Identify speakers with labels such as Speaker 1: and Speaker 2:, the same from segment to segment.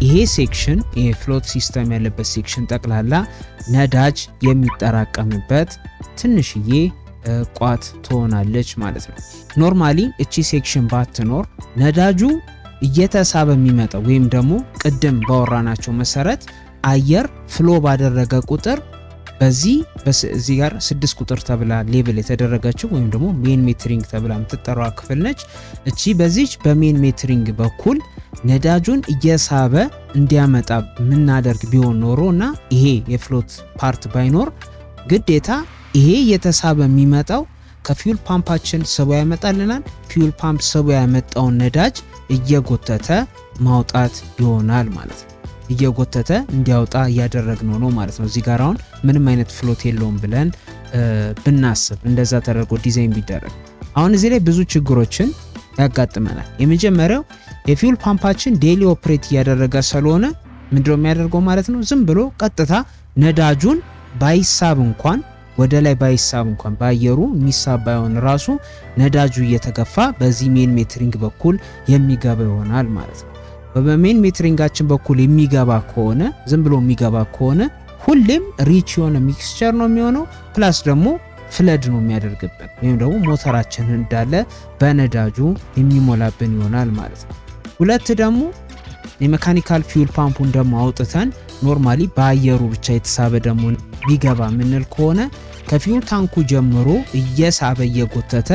Speaker 1: ይሄ ሴክሽን የፍሎት ሲስተም ያለበት ሴክሽን ጠቅላላ ነዳጅ የሚጠራቀምበት ትንሽዬ ቋት ትሆናለች ማለት ነው ኖርማሊ እቺ ሴክሽን ባትኖር ነዳጁ እየተሳበ የሚመጣው ወይም ደግሞ ቅድም ባወራናቸው መሰረት አየር ፍሎ ባደረገ ቁጥር በዚህ ጋር 6 ቁጥር ተብላ ሌቭል የተደረገችው ወይም ደግሞ ሜን ሜትሪንግ ተብላ የምትጠራው ክፍል ነች እቺ በዚች በሜን ሜትሪንግ በኩል ነዳጁን እየሳበ እንዲያመጣ ምናደርግ ቢሆን ኖሮና ይሄ የፍሎት ፓርት ባይኖር ግዴታ ይሄ የተሳበ የሚመጣው ከፊውል ፓምፓችን ስቦ ያመጣልናል ፊውል ፓምፕ ስቦ ያመጣውን ነዳጅ እየጎተተ ማውጣት ይሆናል ማለት ነው እየጎተተ እንዲያወጣ ያደረግነው ነው ማለት ነው እዚህ ጋር አሁን ምንም አይነት ፍሎት የለውም ብለን ብናስብ እንደዛ ተደርጎ ዲዛይን ቢደረግ አሁን እዚህ ላይ ብዙ ችግሮችን ያጋጥመናል የመጀመሪያው የፊውል ፓምፓችን ዴይሊ ኦፕሬት ያደረገ ስለሆነ ምንድነው የሚያደርገው ማለት ነው ዝም ብሎ ቀጥታ ነዳጁን ባይሳብ እንኳን ወደ ላይ ባይሳብ እንኳን ባየሩ የሚሳባውን ራሱ ነዳጁ እየተገፋ በዚህ ሜን ሜትሪንግ በኩል የሚገባ ይሆናል ማለት ነው በሜን ሜትሪንጋችን በኩል የሚገባ ከሆነ ዝም ብሎ የሚገባ ከሆነ ሁሌም ሪች የሆነ ሚክስቸር ነው የሚሆነው ፕላስ ደግሞ ፍለድ ነው የሚያደርግብን ወይም ደግሞ ሞተራችን እንዳለ በነዳጁ የሚሞላብን ይሆናል ማለት ነው ሁለት ደግሞ የሜካኒካል ፊውል ፓምፑን ደግሞ አውጥተን ኖርማሊ በአየሩ ብቻ የተሳበ ደግሞ ቢገባ ምንል ከሆነ ከፊውል ታንኩ ጀምሮ እየሳበ እየጎተተ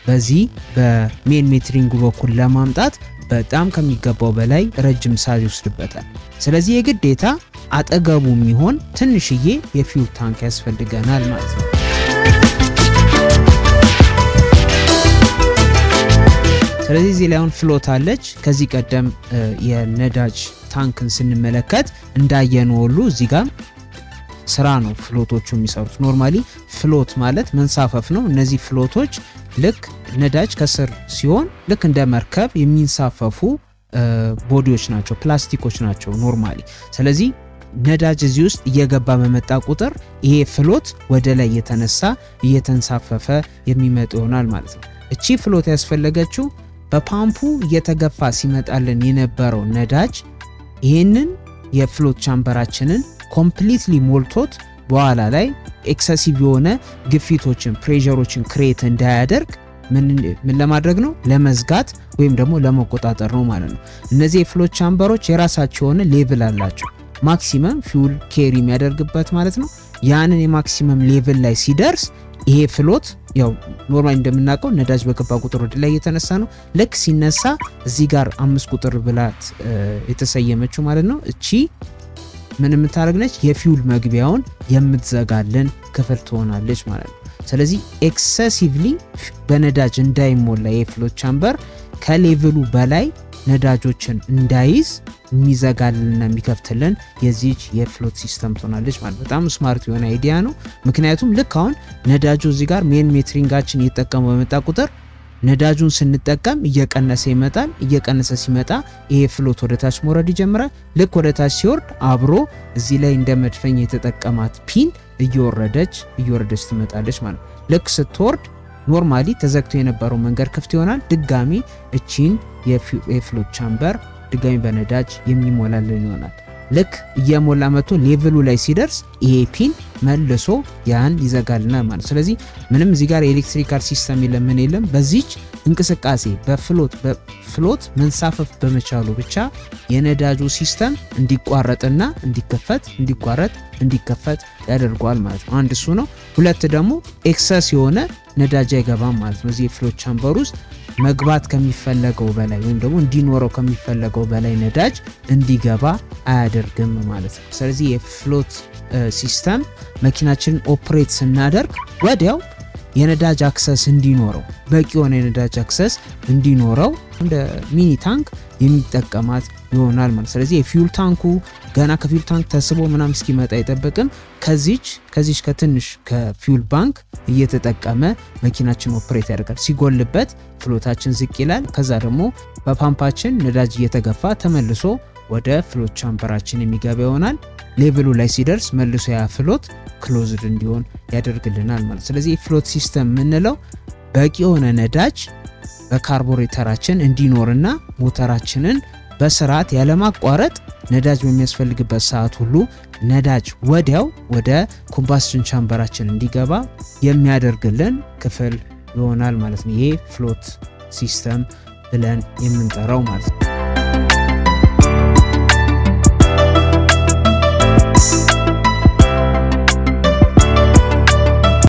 Speaker 1: በዚህ በሜን ሜትሪንግ በኩል ለማምጣት በጣም ከሚገባው በላይ ረጅም ሰዓት ይወስድበታል ስለዚህ የግዴታ አጠገቡ የሚሆን ትንሽዬ የፊውል ታንክ ያስፈልገናል ማለት ነው ስለዚህ እዚህ ላይ አሁን ፍሎት አለች ከዚህ ቀደም የነዳጅ ታንክን ስንመለከት እንዳየነው ሁሉ እዚህ ጋር ስራ ነው ፍሎቶቹ የሚሰሩት ኖርማሊ ፍሎት ማለት መንሳፈፍ ነው እነዚህ ፍሎቶች ልክ ነዳጅ ከስር ሲሆን ልክ እንደ መርከብ የሚንሳፈፉ ቦዲዎች ናቸው ፕላስቲኮች ናቸው ኖርማሊ ስለዚህ ነዳጅ እዚህ ውስጥ እየገባ በመጣ ቁጥር ይሄ ፍሎት ወደ ላይ የተነሳ እየተንሳፈፈ የሚመጣ ይሆናል ማለት ነው እቺ ፍሎት ያስፈልገችው በፓምፑ እየተገፋ ሲመጣልን የነበረው ነዳጅ ይሄንን የፍሎት ቻምበራችንን ኮምፕሊትሊ ሞልቶት በኋላ ላይ ኤክሰሲቭ የሆነ ግፊቶችን ፕሬሸሮችን ክሬት እንዳያደርግ ምን ለማድረግ ነው ለመዝጋት ወይም ደግሞ ለመቆጣጠር ነው ማለት ነው እነዚህ የፍሎት ቻምበሮች የራሳቸው የሆነ ሌቭል አላቸው ማክሲመም ፊውል ኬሪ የሚያደርግበት ማለት ነው ያንን የማክሲመም ሌቭል ላይ ሲደርስ ይሄ ፍሎት ያው ኖርማሊ እንደምናውቀው ነዳጅ በገባ ቁጥር ወደ ላይ የተነሳ ነው ልክ ሲነሳ እዚህ ጋር 5 ቁጥር ብላት የተሰየመችው ማለት ነው እቺ ምን የምታረግነች የፊውል መግቢያውን የምትዘጋልን ክፍል ትሆናለች ማለት ነው ስለዚህ ኤክሰሲቭሊ በነዳጅ እንዳይሞላ የፍሎት ቻምበር ከሌቭሉ በላይ ነዳጆችን እንዳይዝ የሚዘጋልና የሚከፍትልን የዚች የፍሎት ሲስተም ትሆናለች ማለት በጣም ስማርት የሆነ አይዲያ ነው ምክንያቱም ልክ አሁን ነዳጁ እዚህ ጋር ሜን ሜትሪንጋችን እየተጠቀመ በመጣ ቁጥር ነዳጁን ስንጠቀም እየቀነሰ ይመጣል እየቀነሰ ሲመጣ ይሄ ፍሎት ወደ ታች መውረድ ይጀምራል ልክ ወደ ታች ሲወርድ አብሮ እዚህ ላይ እንደ መድፈኛ የተጠቀማት ፒን እየወረደች ትመጣለች ማለት ልክ ስትወርድ ኖርማሊ ተዘግቶ የነበረው መንገድ ክፍት ይሆናል ድጋሚ እቺን የፍሎት ቻምበር ድጋሚ በነዳጅ የሚሞላልን ይሆናል ልክ እየሞላ መጥቶ ሌቭሉ ላይ ሲደርስ ይሄ ፒን መልሶ ያን ይዘጋልናል ማለት ስለዚህ ምንም እዚህ ጋር ኤሌክትሪካል ሲስተም የለም በዚች እንቅስቃሴ በፍሎት መንሳፈፍ በመቻሉ ብቻ የነዳጁ ሲስተም እንዲቋረጥና እንዲከፈት ያደርጋል ማለት ነው አንድ እሱ ነው ሁለት ደግሞ ኤክሰስ የሆነ ነዳጅ አይገባም ማለት ነው እዚህ የፍሎት ቻምበር ውስጥ መግባት ከሚፈለገው በላይ ወይም ደግሞ እንዲኖረው ከሚፈለገው በላይ ነዳጅ እንዲገባ አያደርግም ማለት ነው ስለዚህ የፍሎት ሲስተም መኪናችንን ኦፕሬት ስናደርግ ወዲያው የነዳጅ አክሰስ እንዲኖረው በቂ የሆነ የነዳጅ አክሰስ እንዲኖረው እንደ ሚኒ ታንክ የሚጠቀማት ይሆናል ማለት ስለዚህ የፊውል ታንኩ ገና ከፊውል ታንክ ተስቦ ምናም እስኪመጣ አይጠበቅም ከዚች ከትንሽ ከፊውል ባንክ እየተጠቀመ መኪናችን ኦፕሬት ያደርጋል ሲጎልበት ፍሎታችን ዝቅ ይላል ከዛ ደግሞ በፓምፓችን ነዳጅ እየተገፋ ተመልሶ ወደ ፍሎት ቻምበራችን የሚገባ ይሆናል ሌቭሉ ላይ ሲደርስ መልሶ ያ ፍሎት ክሎዝድ እንዲሆን ያደርግልናል ማለት ስለዚህ ፍሎት ሲስተም ምንለው በቂ የሆነ ነዳጅ በካርቡሬተራችን እንዲኖርና ሞተራችንን በስርዓት ያለማቋረጥ ነዳጅ በሚያስፈልግበት ሰዓት ሁሉ ነዳጅ ወዲያው ወደ ኮምባስሽን ቻምበራችን እንዲገባ የሚያደርግልን ክፍል ይሆናል ማለት ነው። ይሄ ፍሎት ሲስተም ብለን የምንጠራው ማለት ነው።